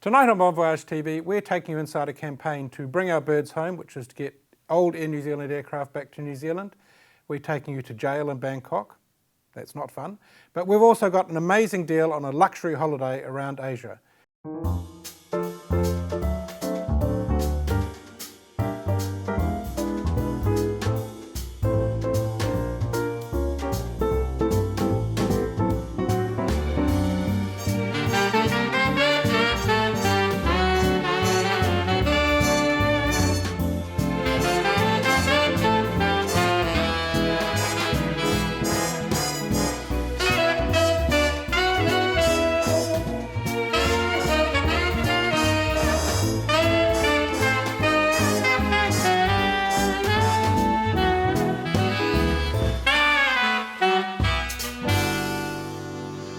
Tonight on Voyage TV, we're taking you inside a campaign to bring our birds home, which is to get old Air New Zealand aircraft back to New Zealand. We're taking you to jail in Bangkok. That's not fun. But we've also got an amazing deal on a luxury holiday around Asia.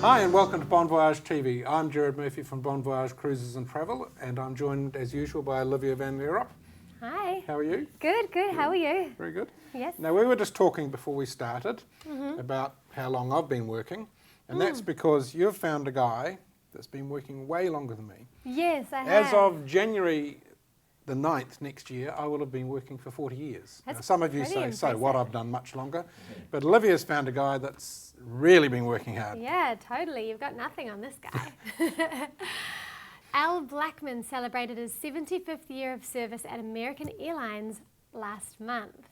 Hi and welcome to Bon Voyage TV. I'm Gerard Murphy from Bon Voyage Cruises and Travel, and I'm joined as usual by Olivia Van Leerop. Hi. How are you? Good. How are you? Very good. Yes. Now we were just talking before we started about how long I've been working, and that's because you've found a guy that's been working way longer than me. Yes, I have. As of January the 9th next year, I will have been working for 40 years. Now, some of you say, so what, I've done much longer. But Olivia's found a guy that's really been working hard. Yeah, totally. You've got nothing on this guy. Al Blackman celebrated his 75th year of service at American Airlines last month.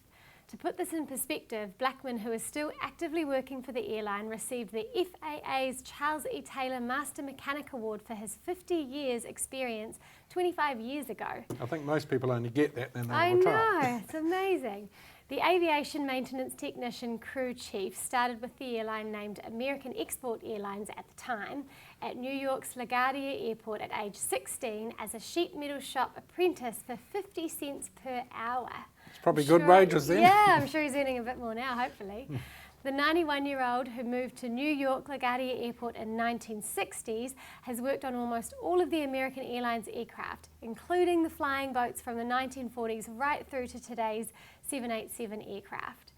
To put this in perspective, Blackman, who is still actively working for the airline, received the FAA's Charles E. Taylor Master Mechanic Award for his 50 years experience 25 years ago. I think most people only get that when they retire. I know, it's amazing. The aviation maintenance technician crew chief started with the airline named American Export Airlines at the time at New York's LaGuardia Airport at age 16 as a sheet metal shop apprentice for 50 cents per hour. It's probably good wages then. Yeah, I'm sure he's earning a bit more now, hopefully. The 91-year-old who moved to New York LaGuardia Airport in 1960s has worked on almost all of the American Airlines aircraft, including the flying boats from the 1940s right through to today's 787 aircraft.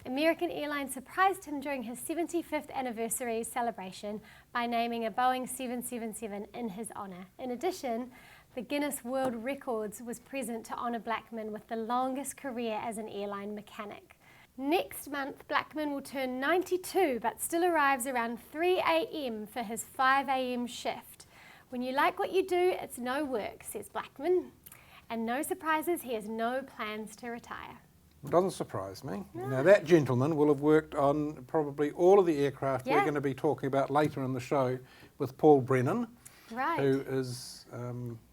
American Airlines surprised him during his 75th anniversary celebration by naming a Boeing 777 in his honour. In addition, the Guinness World Records was present to honour Blackman with the longest career as an airline mechanic. Next month, Blackman will turn 92, but still arrives around 3 a.m. for his 5 a.m. shift. When you like what you do, it's no work, says Blackman. And no surprises, he has no plans to retire. It doesn't surprise me. No. Now that gentleman will have worked on probably all of the aircraft we're going to be talking about later in the show with Paul Brennan, who is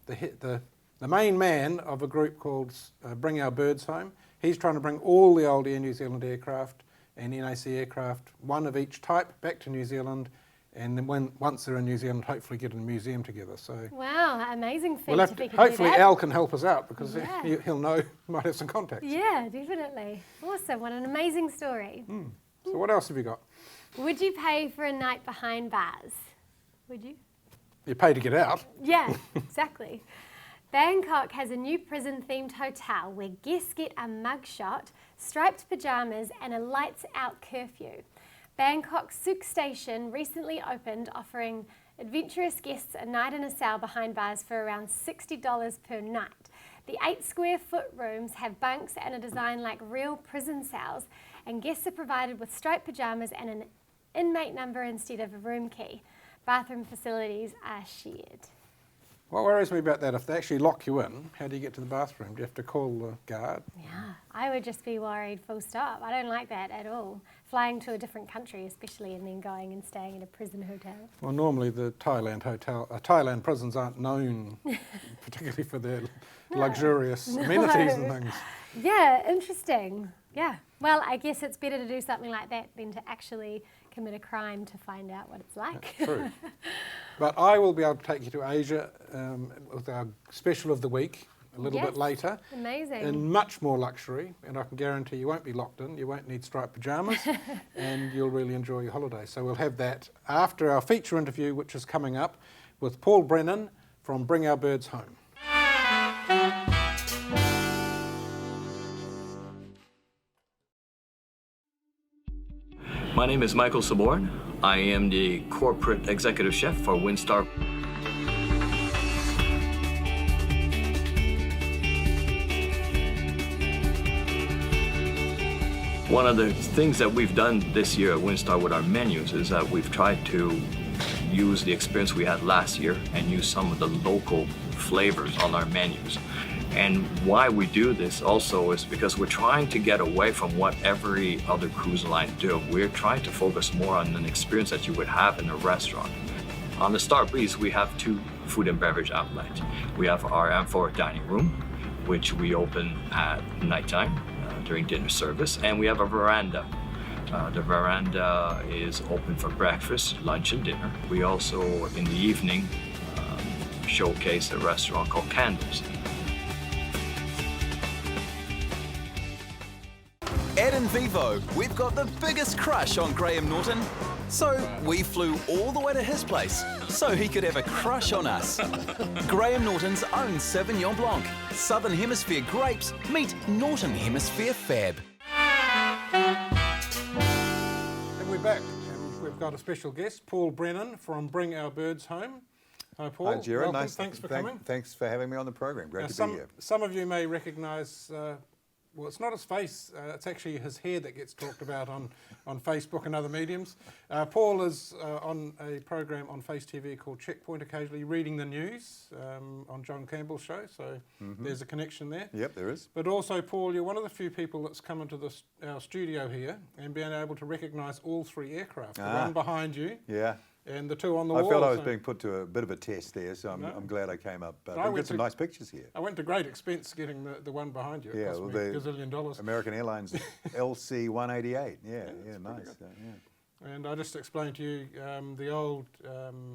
the main man of a group called Bring Our Birds Home. He's trying to bring all the old Air New Zealand aircraft and NAC aircraft, one of each type, back to New Zealand, and then once they're in New Zealand, hopefully get in a museum together. So wow, amazing feat. Hopefully Al can help us out because he'll know, might have some contacts. Yeah, definitely. Awesome, what an amazing story. So what else have you got? Would you pay for a night behind bars? Would you? You pay to get out. Yeah, exactly. Bangkok has a new prison-themed hotel where guests get a mugshot, striped pyjamas and a lights-out curfew. Bangkok's Suk Station recently opened, offering adventurous guests a night in a cell behind bars for around $60 per night. The 8-square-foot rooms have bunks and are designed like real prison cells, and guests are provided with striped pyjamas and an inmate number instead of a room key. Bathroom facilities are shared. What worries me about that, if they actually lock you in, how do you get to the bathroom? Do you have to call the guard? Yeah, I would just be worried full stop. I don't like that at all. Flying to a different country especially and then going and staying in a prison hotel. Well, normally the Thailand prisons aren't known particularly for their luxurious amenities and things. Yeah, interesting. Yeah, well, I guess it's better to do something like that than to actually commit a crime to find out what it's like. True. But I will be able to take you to Asia with our special of the week a little bit later. Amazing. In much more luxury, and I can guarantee you won't be locked in, you won't need striped pyjamas, and you'll really enjoy your holiday. So we'll have that after our feature interview, which is coming up with Paul Brennan from Bring Our Birds Home. My name is Michael Saborn. I am the corporate executive chef for Windstar. One of the things that we've done this year at Windstar with our menus is that we've tried to use the experience we had last year and use some of the local flavors on our menus. And why we do this also is because we're trying to get away from what every other cruise line do. We're trying to focus more on an experience that you would have in a restaurant. On the Star Breeze, we have 2 food and beverage outlets. We have our amphora dining room, which we open at nighttime during dinner service, and we have a veranda. The veranda is open for breakfast, lunch, and dinner. We also, in the evening, showcase a restaurant called Candles. At In Vivo, we've got the biggest crush on Graham Norton. So we flew all the way to his place so he could have a crush on us. Graham Norton's own Sauvignon Blanc. Southern Hemisphere grapes meet Northern Hemisphere fab. And we're back, and we've got a special guest, Paul Brennan from Bring Our Birds Home. Hi, Paul. Hi, Gerard. Welcome. Nice. Thanks for coming. Thanks for having me on the program. Great to be here. Some of you may recognise, well, it's not his face, it's actually his hair that gets talked about on Facebook and other mediums. Paul is on a program on Face TV called Checkpoint, occasionally reading the news on John Campbell's show, so there's a connection there. Yep, there is. But also, Paul, you're one of the few people that's come into our studio here and been able to recognise all 3 aircraft, the one behind you. Yeah. And the 2 on the wall. I felt I was being put to a bit of a test there, so I'm glad I came up. But we got some nice pictures here. I went to great expense getting the one behind you. It cost me $1 gazillion. American Airlines LC-188. Yeah, nice. And I just explained to you the old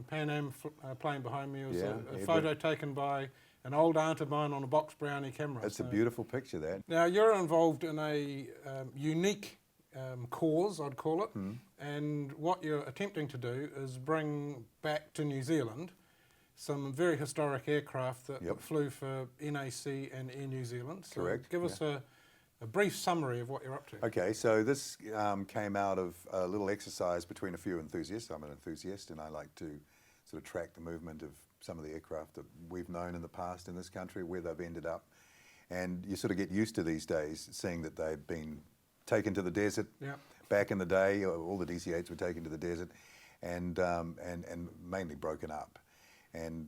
Pan Am plane behind me. It was a photo taken by an old aunt of mine on a box brownie camera. It's a beautiful picture, that. Now, you're involved in a unique cause, I'd call it, and what you're attempting to do is bring back to New Zealand some very historic aircraft that flew for NAC and Air New Zealand. So correct. Give us a brief summary of what you're up to. Okay, so this came out of a little exercise between a few enthusiasts. I'm an enthusiast, and I like to sort of track the movement of some of the aircraft that we've known in the past in this country, where they've ended up. And you sort of get used to these days, seeing that they've been taken to the desert. Back in the day, all the DC-8s were taken to the desert and mainly broken up. And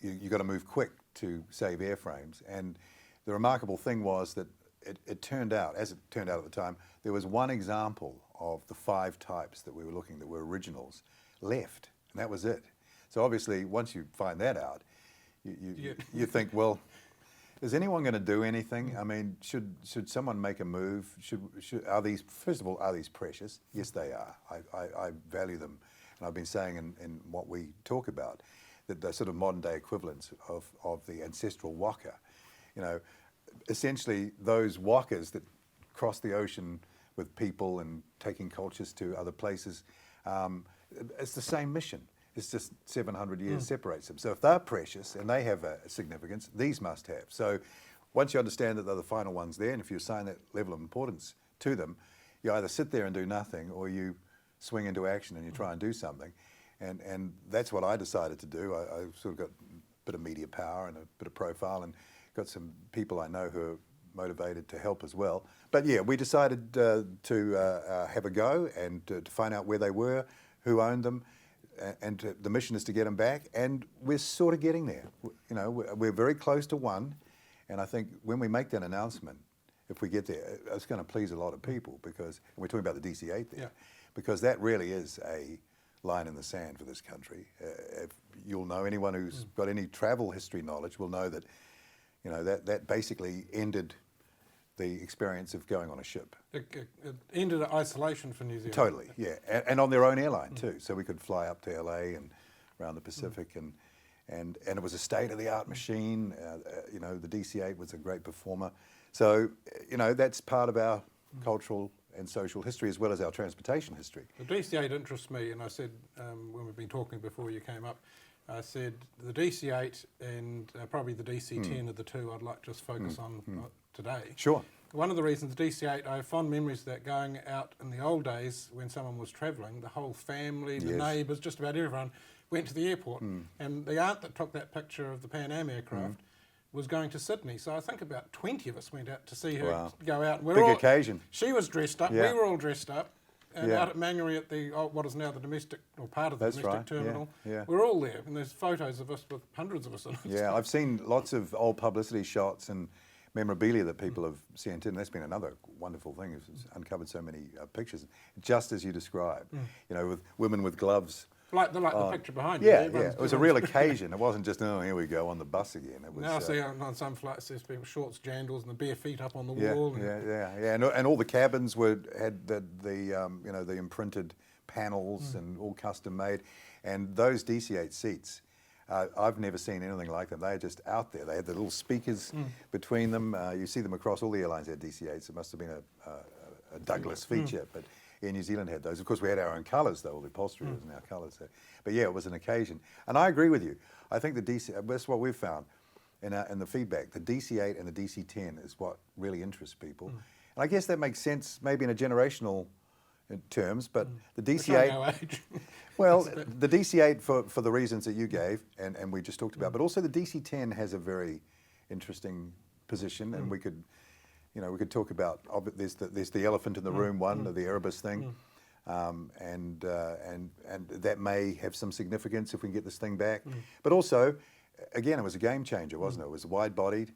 you got to move quick to save airframes. And the remarkable thing was that it turned out, as it turned out at the time, there was one example of the 5 types that we were looking that were originals left, and that was it. So obviously, once you find that out, you think, well, is anyone going to do anything? I mean, should someone make a move? Are these, first of all, are these precious? Yes, they are. I value them, and I've been saying in what we talk about that they're sort of modern day equivalents of the ancestral waka. You know, essentially those wakas that cross the ocean with people and taking cultures to other places. It's the same mission. It's just 700 years separates them. So if they're precious and they have a significance, these must have. So once you understand that they're the final ones there, and if you assign that level of importance to them, you either sit there and do nothing, or you swing into action and you try and do something. And that's what I decided to do. I sort of got a bit of media power and a bit of profile, and got some people I know who are motivated to help as well. But yeah, we decided to have a go and to find out where they were, who owned them, and the mission is to get them back, and we're sort of getting there. You know, we're very close to one, and I think when we make that announcement, if we get there, it's going to please a lot of people, because, and we're talking about the DC-8 there, because that really is a line in the sand for this country. If you'll know, anyone who's got any travel history knowledge will know that, you know, that basically ended the experience of going on a ship. It ended isolation for New Zealand. Totally, yeah, and on their own airline too. So we could fly up to LA and around the Pacific, and it was a state-of-the-art machine. You know, the DC-8 was a great performer. So, you know, that's part of our cultural and social history, as well as our transportation history. The DC-8 interests me, and I said when we've been talking before you came up, I said the DC-8 and probably the DC-10 are the 2 I'd like to just focus on today. Sure. One of the reasons the DC-8, I have fond memories of that going out in the old days when someone was travelling, the whole family, the neighbours, just about everyone went to the airport. And the aunt that took that picture of the Pan Am aircraft was going to Sydney. So I think about 20 of us went out to see her Wow. go out. Big occasion. She was dressed up, Yeah. we were all dressed up, and Yeah. out at Mangere at the what is now the domestic, or part of the That's domestic right, terminal. yeah. We're all there, and there's photos of us with hundreds of us in it. Yeah, I've seen lots of old publicity shots and memorabilia that people have sent in. That's been another wonderful thing. It's uncovered so many pictures, just as you described. You know, with women with gloves. Like the picture behind you. Yeah, Everyone's- yeah. It was a real occasion. It wasn't just, oh, here we go on the bus again. It was. Now I see on some flights there's people shorts, jandals, and the bare feet up on the Yeah, wall. yeah. And all the cabins had the imprinted panels and all custom made, and those DC-8 seats. I've never seen anything like them. They're just out there. They had the little speakers between them. You see them across all the airlines had DC-8s. It must have been a Douglas feature, but Air New Zealand had those. Of course, we had our own colours, though. All the upholstery was in our colours. So. But yeah, it was an occasion. And I agree with you. I think that's what we've found in the feedback. The DC-8 and the DC-10 is what really interests people. And I guess that makes sense maybe in a generational terms, but the DC-8... Our age. Well, the DC-8 for the reasons that you gave and we just talked about, but also the DC-10 has a very interesting position, and we could talk about. There's the elephant in the room one, the Erebus thing, and that may have some significance if we can get this thing back. But also, again, it was a game changer, wasn't it? It was wide-bodied.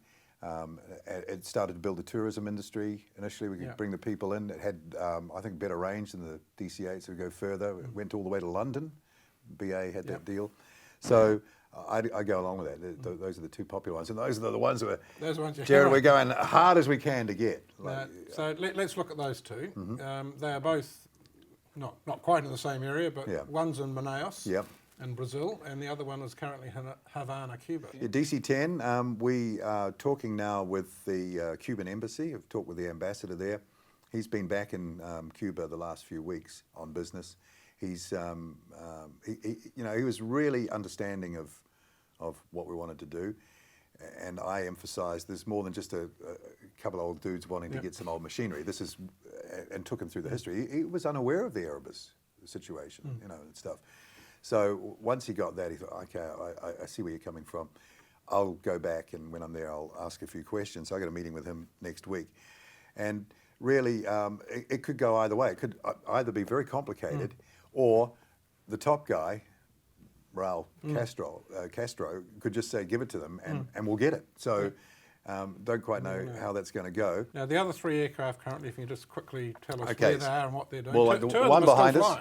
It started to build the tourism industry. Initially, we could bring the people in. It had, I think, better range than the DC-8, so we go further. It went all the way to London. BA had that deal. So I go along with that. Those are the two popular ones. And those are the ones that Jared, we're going hard as we can to get. So let's look at those two. They are both not quite in the same area, but one's in Manaus. Yep. In Brazil, and the other one is currently in Havana, Cuba. Yeah, DC-10, we are talking now with the Cuban embassy. I've talked with the ambassador there. He's been back in Cuba the last few weeks on business. He's, he was really understanding of what we wanted to do, and I emphasised there's more than just a couple of old dudes wanting to get some old machinery. This is, and took him through the history. He was unaware of the Erebus situation, and stuff. So once he got that, he thought, okay, I see where you're coming from. I'll go back, and when I'm there, I'll ask a few questions. So I got a meeting with him next week. And really, it could go either way. It could either be very complicated, or the top guy, Raul Castro, could just say, give it to them, and we'll get it. So don't quite know how that's going to go. Now, the other three aircraft currently, if you just quickly tell us Okay, where they are and what they're doing. Well, two the of one them are behind still us,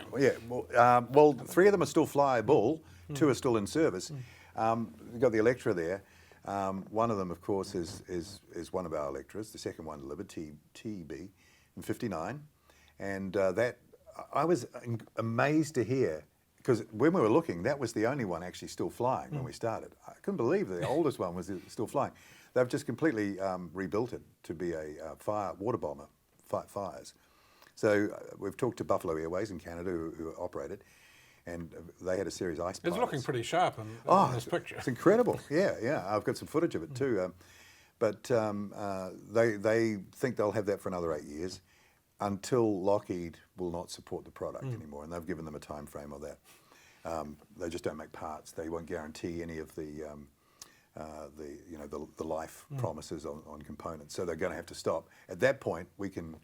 flying. well, three of them are still flyable, two are still in service. We've got the Electra there. One of them, of course, is one of our Electras. The second one delivered, TB, in 59. And that, I was amazed to hear, because when we were looking, that was the only one actually still flying when we started. I couldn't believe the oldest one was still flying. They've just completely rebuilt it to be a water bomber, fight fires. So we've talked to Buffalo Airways in Canada who operate it, and they had a series of ice pilots. It's looking pretty sharp in this picture. It's incredible. Yeah. I've got some footage of it too. But they think they'll have that for another 8 years until Lockheed will not support the product anymore, and they've given them a time frame of that. They just don't make parts. They won't guarantee any of the life promises on components. So they're going to have to stop. At that point, we can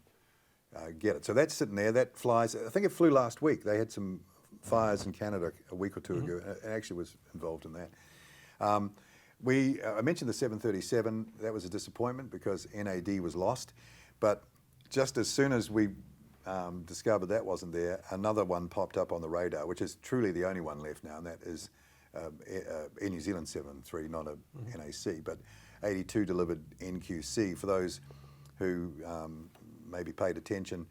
get it. So that's sitting there. That flies. I think it flew last week. They had some fires in Canada a week or two ago. It actually was involved in that. I mentioned the 737. That was a disappointment because NAD was lost. But just as soon as we discovered that wasn't there, another one popped up on the radar, which is truly the only one left now, and that is Air New Zealand 73, not a NAC, but 82 delivered NQC. For those who maybe paid attention,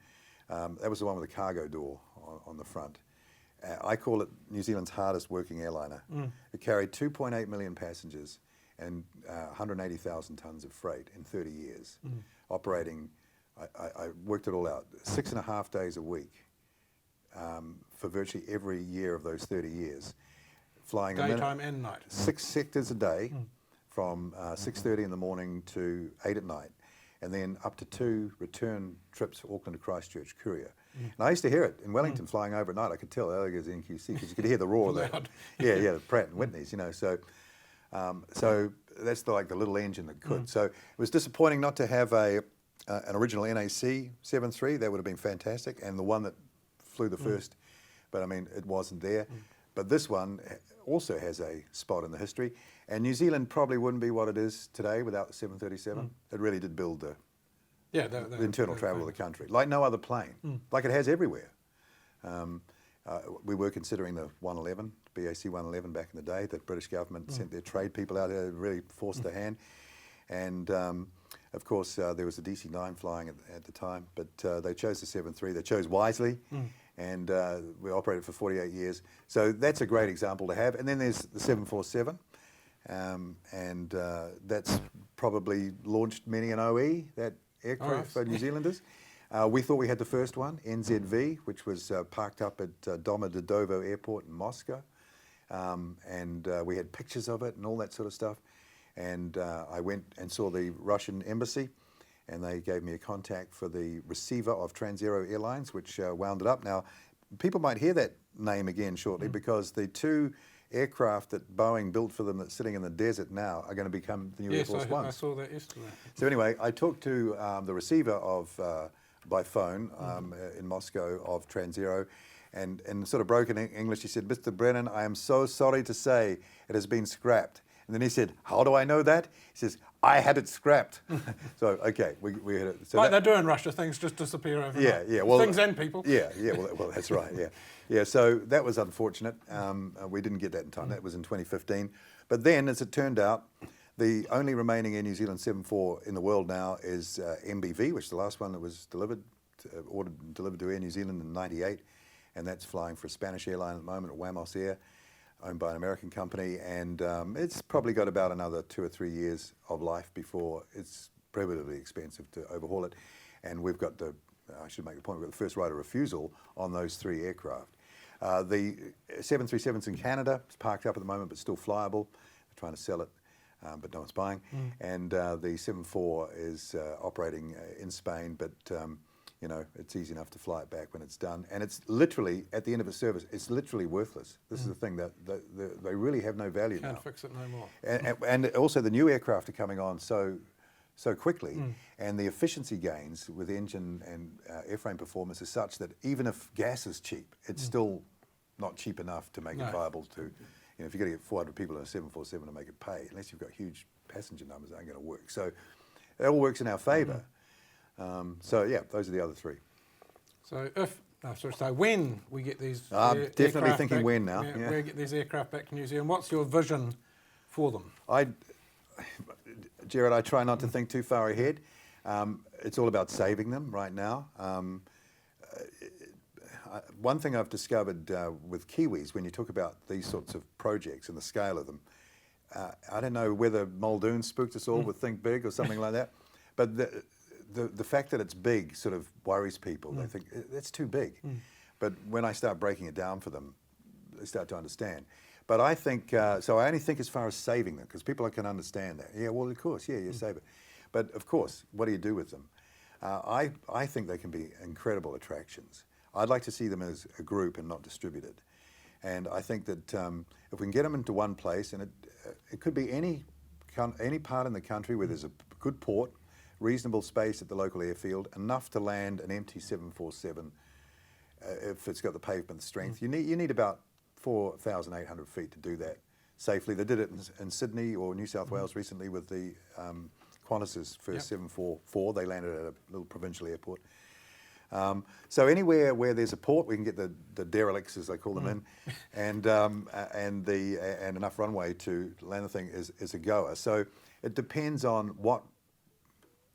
that was the one with the cargo door on the front. I call it New Zealand's hardest working airliner. It carried 2.8 million passengers and 180,000 tonnes of freight in 30 years, operating, I worked it all out, 6.5 days a week for virtually every year of those 30 years. Flying daytime and night. 6 sectors a day from 6:30 in the morning to 8 at night, and then up to 2 return trips to Auckland to Christchurch courier. And I used to hear it in Wellington flying over at night. I could tell that was NQC because you could hear the roar of that. Yeah, the Pratt and Whitneys, So that's like the little engine that could. So it was disappointing not to have an original NAC 73. That would have been fantastic, and the one that flew the first, but I mean, it wasn't there. But this one also has a spot in the history, and New Zealand probably wouldn't be what it is today without the 737. It really did build the internal travel of the country, like no other plane, like it has everywhere. We were considering the 111, BAC 111 back in the day. The British government sent their trade people out there, really forced their hand. And of course, there was a DC-9 flying at the time, but they chose the 73. They chose wisely, and we operated for 48 years. So that's a great example to have. And then there's the 747, and that's probably launched many an OE, that aircraft for New Zealanders. We thought we had the first one, NZV, which was parked up at Domodedovo Airport in Moscow. And we had pictures of it and all that sort of stuff. And I went and saw the Russian embassy, and they gave me a contact for the receiver of Transaero Airlines, which wound it up. Now, people might hear that name again shortly, because the two aircraft that Boeing built for them that's sitting in the desert now are going to become the new Air Force Ones. I saw that yesterday. So anyway, I talked to the receiver of by phone in Moscow of Transaero, and in sort of broken English, he said, "Mr. Brennan, I am so sorry to say it has been scrapped." And then he said, "How do I know that?" He says, "I had it scrapped." So, okay, we had it. So like they do in Russia, things just disappear overnight. Yeah. Well, things and people. Yeah. Well, that's right. Yeah. So that was unfortunate. We didn't get that in time. That was in 2015. But then, as it turned out, the only remaining Air New Zealand 74 in the world now is MBV, which is the last one that was delivered to Air New Zealand in '98, and that's flying for a Spanish airline at the moment, Wamos Air, owned by an American company, and it's probably got about another 2 or 3 years of life before it's prohibitively expensive to overhaul it. And we've got I should make the point, we've got the first right of refusal on those 3 aircraft. The 737's in Canada, it's parked up at the moment, but still flyable. They're trying to sell it, but no one's buying. And the 74 is operating in Spain, but you know, it's easy enough to fly it back when it's done. And it's literally, at the end of its service, it's literally worthless. This is the thing, that they really have no value now. Can't fix it no more. And also the new aircraft are coming on so quickly, and the efficiency gains with engine and airframe performance is such that even if gas is cheap, it's still not cheap enough to make it viable to, you know, if you're going to get 400 people in a 747 to make it pay, unless you've got huge passenger numbers, that ain't going to work. So it all works in our favour. So yeah, those are the other 3. So when we get these definitely thinking back, when now. We get these aircraft back to New Zealand, what's your vision for them? Jared, I try not to think too far ahead. It's all about saving them right now. One thing I've discovered with Kiwis, when you talk about these sorts of projects and the scale of them, I don't know whether Muldoon spooked us all with Think Big or something like that, but the fact that it's big sort of worries people. They think, that's too big. But when I start breaking it down for them, they start to understand. But I think, so I only think as far as saving them, because people can understand that. Yeah, well, of course, you save it. But of course, what do you do with them? I think they can be incredible attractions. I'd like to see them as a group and not distributed. And I think that if we can get them into one place, and it could be any part in the country where there's a good port, reasonable space at the local airfield, enough to land an empty 747 if it's got the pavement strength. You need about 4,800 feet to do that safely. They did it in Sydney or New South Wales recently with the Qantas's first 744. They landed at a little provincial airport. So anywhere where there's a port, we can get the derelicts, as they call them, in, and enough runway to land the thing is a goer. So it depends on what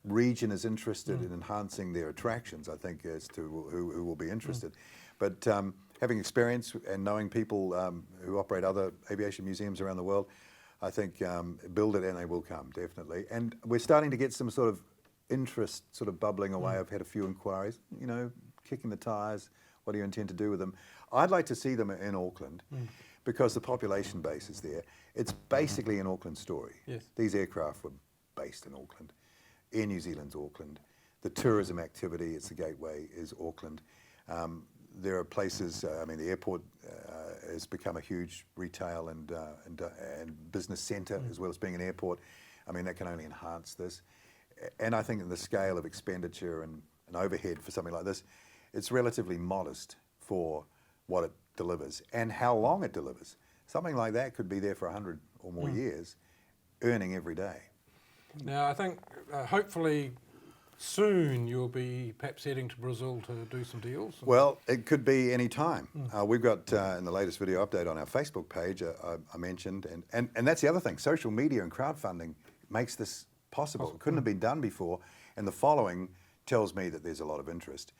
region is interested in enhancing their attractions, I think, as to who will be interested. But having experience and knowing people who operate other aviation museums around the world, I think build it and they will come, definitely. And we're starting to get some sort of interest sort of bubbling away. I've had a few inquiries, you know, kicking the tyres, what do you intend to do with them? I'd like to see them in Auckland because the population base is there. It's basically an Auckland story. Yes. These aircraft were based in Auckland. Air New Zealand's Auckland. The tourism activity, it's the gateway, is Auckland. There are places, I mean, the airport has become a huge retail and business centre as well as being an airport. I mean, that can only enhance this. And I think in the scale of expenditure and overhead for something like this, it's relatively modest for what it delivers and how long it delivers. Something like that could be there for 100 or more years, earning every day. Now, I think hopefully soon you'll be perhaps heading to Brazil to do some deals. Well, it could be any time. We've got in the latest video update on our Facebook page, I mentioned, and that's the other thing. Social media and crowdfunding makes this possible. It couldn't have been done before, and the following tells me that there's a lot of interest.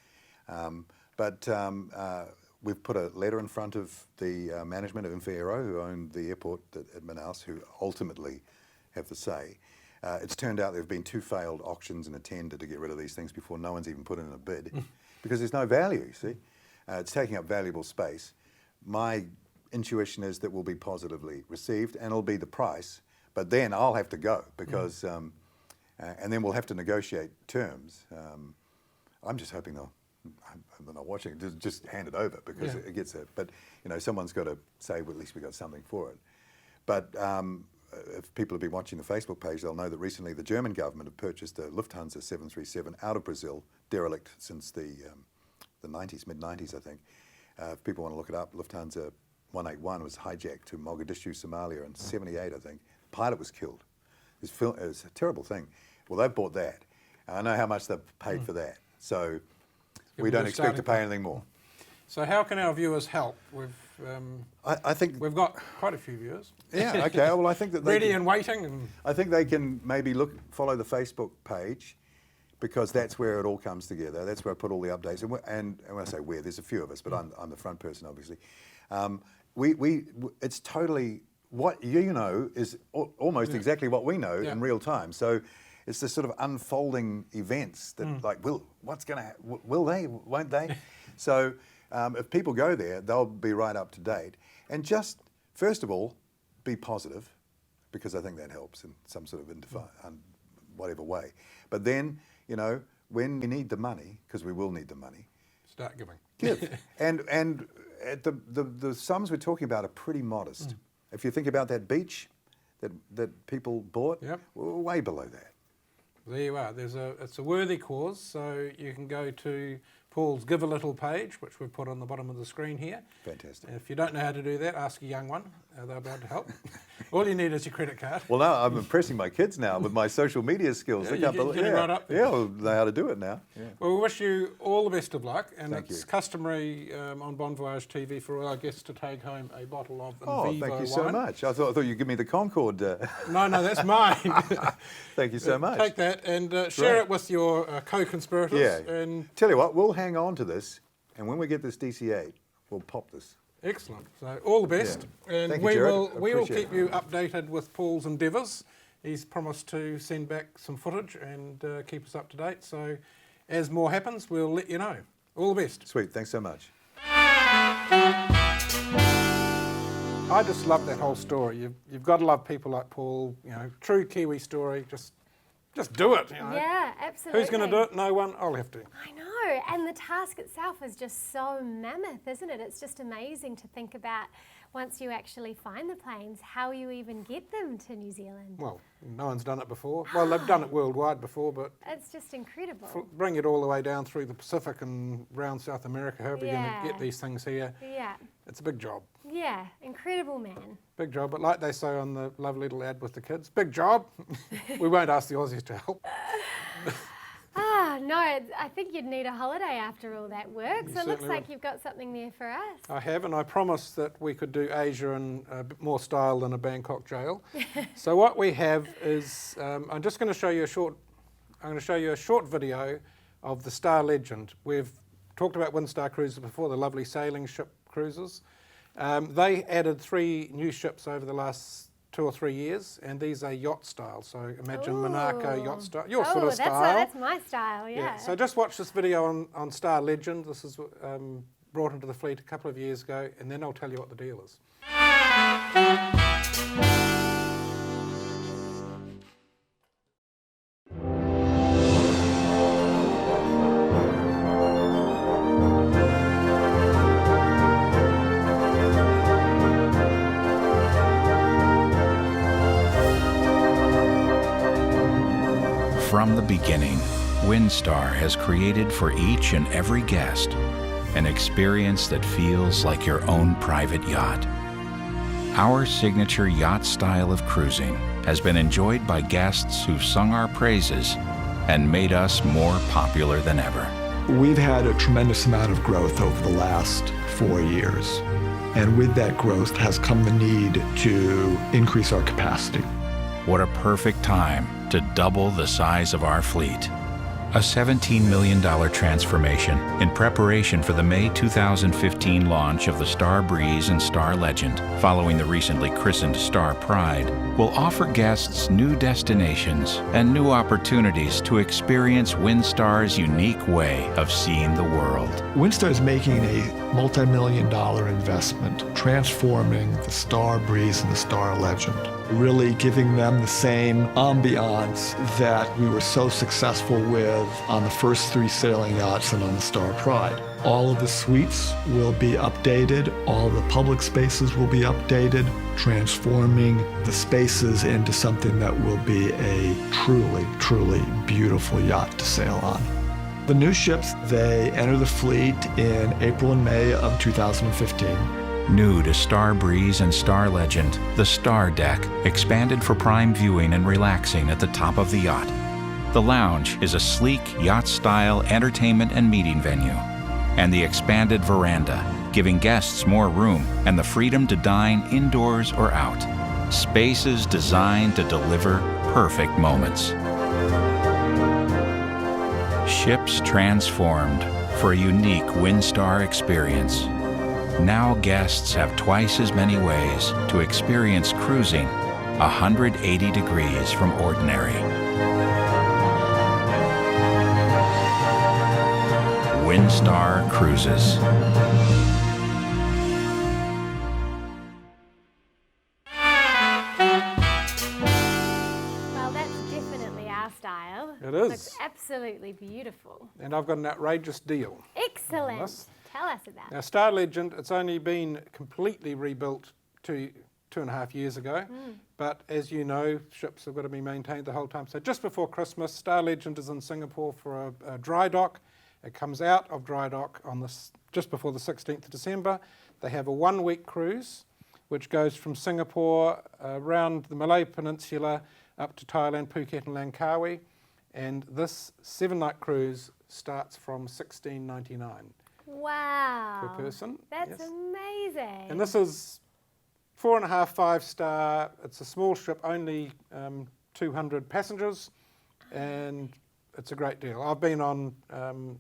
We've put a letter in front of the management of Infiero, who own the airport at Manaus, who ultimately have the say. It's turned out there have been 2 failed auctions and a tender to get rid of these things before no one's even put in a bid because there's no value, see? It's taking up valuable space. My intuition is that we'll be positively received and it'll be the price, but then I'll have to go because, and then we'll have to negotiate terms. I'm just hoping they're not watching it, just hand it over because it gets it. But, you know, someone's got to say, well, at least we got something for it. But if people have been watching the Facebook page, they'll know that recently the German government have purchased a Lufthansa 737 out of Brazil, derelict since the 90s, mid-90s, I think. If people want to look it up, Lufthansa 181 was hijacked to Mogadishu, Somalia in 78, I think. The pilot was killed. It was a terrible thing. Well, they've bought that. I know how much they've paid for that. So we don't expect to pay anything more. So how can our viewers help? I think we've got quite a few viewers. Yeah, okay. Well, I think that ready and waiting. And I think they can maybe follow the Facebook page because that's where it all comes together. That's where I put all the updates. And when I say where, there's a few of us, but I'm the front person, obviously. It's totally what you know is almost exactly what we know in real time. So it's this sort of unfolding events that will they, won't they? So if people go there, they'll be right up to date. And just, first of all, be positive, because I think that helps in some sort of whatever way. But then, you know, when we need the money, because we will need the money, start giving. Give. and the sums we're talking about are pretty modest. If you think about that beach that people bought, we're way below that. There you are. It's a worthy cause, so you can go to Paul's Give a Little page, which we've put on the bottom of the screen here. Fantastic. And if you don't know how to do that, ask a young one. They'll be able to help. All you need is your credit card. Well, now I'm impressing my kids now with my social media skills. Yeah, you're getting right up there. Yeah, well, they know how to do it now. Yeah. Well, we wish you all the best of luck. And Thank it's you. customary on Bon Voyage TV for all our guests to take home a bottle of Oh, Vivo thank you so wine. much. I thought you'd give me the Concorde. No, that's mine. Thank you so much. Take that and share it with your co-conspirators. Yeah. And tell you what, we'll hang on to this, and when we get this DC-8, we'll pop this. excellent. So all the best. Yeah. And Thank you, we Jared. will Appreciate keep you updated with Paul's endeavours. He's promised to send back some footage and keep us up to date. So as more happens, we'll let you know. All the best. Sweet. Thanks so much. I just love that whole story. You've got to love people like Paul. You know, true Kiwi story. Just do it. You know. Yeah, absolutely. Who's going to do it? No one. I'll have to. I know, and the task itself is just so mammoth, isn't it? It's just amazing to think about once you actually find the planes, how you even get them to New Zealand. Well, no one's done it before. Well, they've done it worldwide before, but It's just incredible. bring it all the way down through the Pacific and round South America, however you're going to get these things here. Yeah, It's a big job. yeah, incredible, man. Big job, but like they say on the lovely little ad with the kids, big job. We won't ask the Aussies to help. No, I think you'd need a holiday after all that work, so it looks certainly like would. you've got something there for us. I have, and I promised that we could do Asia in a bit more style than a Bangkok jail. So what we have is, I'm just going to show you a short video of the Star Legend. We've talked about Windstar Cruises before, the lovely sailing ship cruises. They added 3 new ships over the last 2 or 3 years, and these are yacht style. So imagine Monaco yacht style, your sort of style. That's my style, yeah. So just watch this video on Star Legend. This is brought into the fleet a couple of years ago, and then I'll tell you what the deal is. From the beginning, Windstar has created for each and every guest an experience that feels like your own private yacht. Our signature yacht style of cruising has been enjoyed by guests who've sung our praises and made us more popular than ever. We've had a tremendous amount of growth over the last 4 years. And with that growth has come the need to increase our capacity. What a perfect time to double the size of our fleet. A $17 million transformation in preparation for the May 2015 launch of the Star Breeze and Star Legend, following the recently christened Star Pride, will offer guests new destinations and new opportunities to experience Windstar's unique way of seeing the world. Windstar is making a multi-million-dollar investment, transforming the Star Breeze and the Star Legend, really giving them the same ambiance that we were so successful with on the first 3 sailing yachts and on the Star Pride. All of the suites will be updated, all the public spaces will be updated, transforming the spaces into something that will be a truly, truly beautiful yacht to sail on. The new ships, they enter the fleet in April and May of 2015. New to Star Breeze and Star Legend, the Star Deck, expanded for prime viewing and relaxing at the top of the yacht. The lounge is a sleek, yacht-style entertainment and meeting venue. And the expanded veranda, giving guests more room and the freedom to dine indoors or out. Spaces designed to deliver perfect moments. Ships transformed for a unique Windstar experience. Now guests have twice as many ways to experience cruising 180 degrees from ordinary. Windstar Cruises. Well, that's definitely our style. It is. Looks absolutely beautiful. And I've got an outrageous deal. Excellent. Yes. Tell us about Now, it. Star Legend, it's only been completely rebuilt 2.5 years ago. But as you know, ships have got to be maintained the whole time. So just before Christmas, Star Legend is in Singapore for a dry dock. It comes out of dry dock on just before the 16th of December. They have a 1-week cruise, which goes from Singapore around the Malay Peninsula up to Thailand, Phuket and Langkawi. And this 7-night cruise starts from $16.99 Wow. per person. That's Yes. amazing. And this is 4.5, 5-star. It's a small ship, only 200 passengers, and it's a great deal. I've been on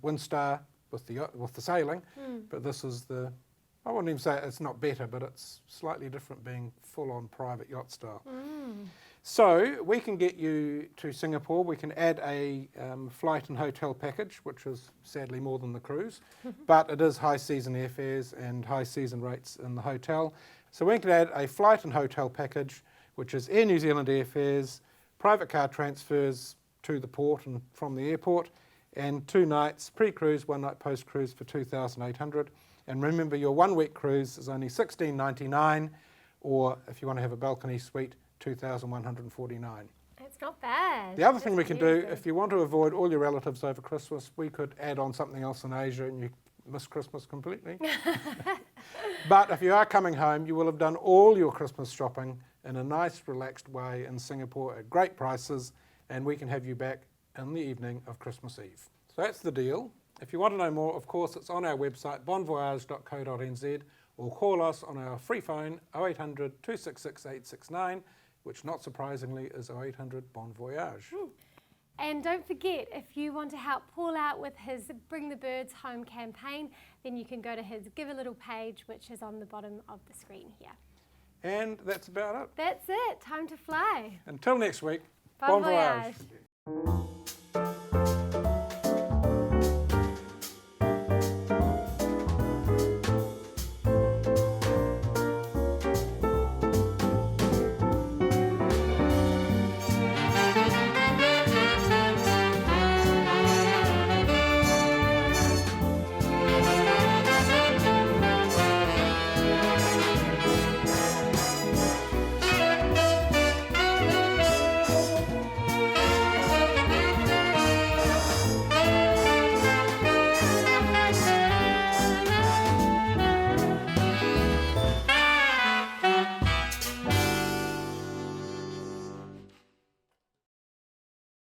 Windstar with the sailing, but this is I wouldn't even say it's not better, but it's slightly different being full-on private yacht style. So we can get you to Singapore. We can add a flight and hotel package, which is sadly more than the cruise, but it is high season airfares and high season rates in the hotel. So we can add a flight and hotel package, which is Air New Zealand airfares, private car transfers to the port and from the airport, and 2 nights pre-cruise, 1 night post-cruise for $2,800. And remember, your 1-week cruise is only $16.99, or if you want to have a balcony suite, $2,149. It's not bad. The other thing we That's can very do, good. if you want to avoid all your relatives over Christmas, we could add on something else in Asia and you miss Christmas completely. But if you are coming home, you will have done all your Christmas shopping in a nice, relaxed way in Singapore at great prices, and we can have you back in the evening of Christmas Eve. So that's the deal. If you want to know more, of course, it's on our website, bonvoyage.co.nz, or call us on our free phone, 0800 266 869, which not surprisingly is 0800 Bon Voyage. And don't forget, if you want to help Paul out with his Bring the Birds Home campaign, then you can go to his Give a Little page, which is on the bottom of the screen here. And that's about it. That's it. Time to fly. Until next week, Bon voyage.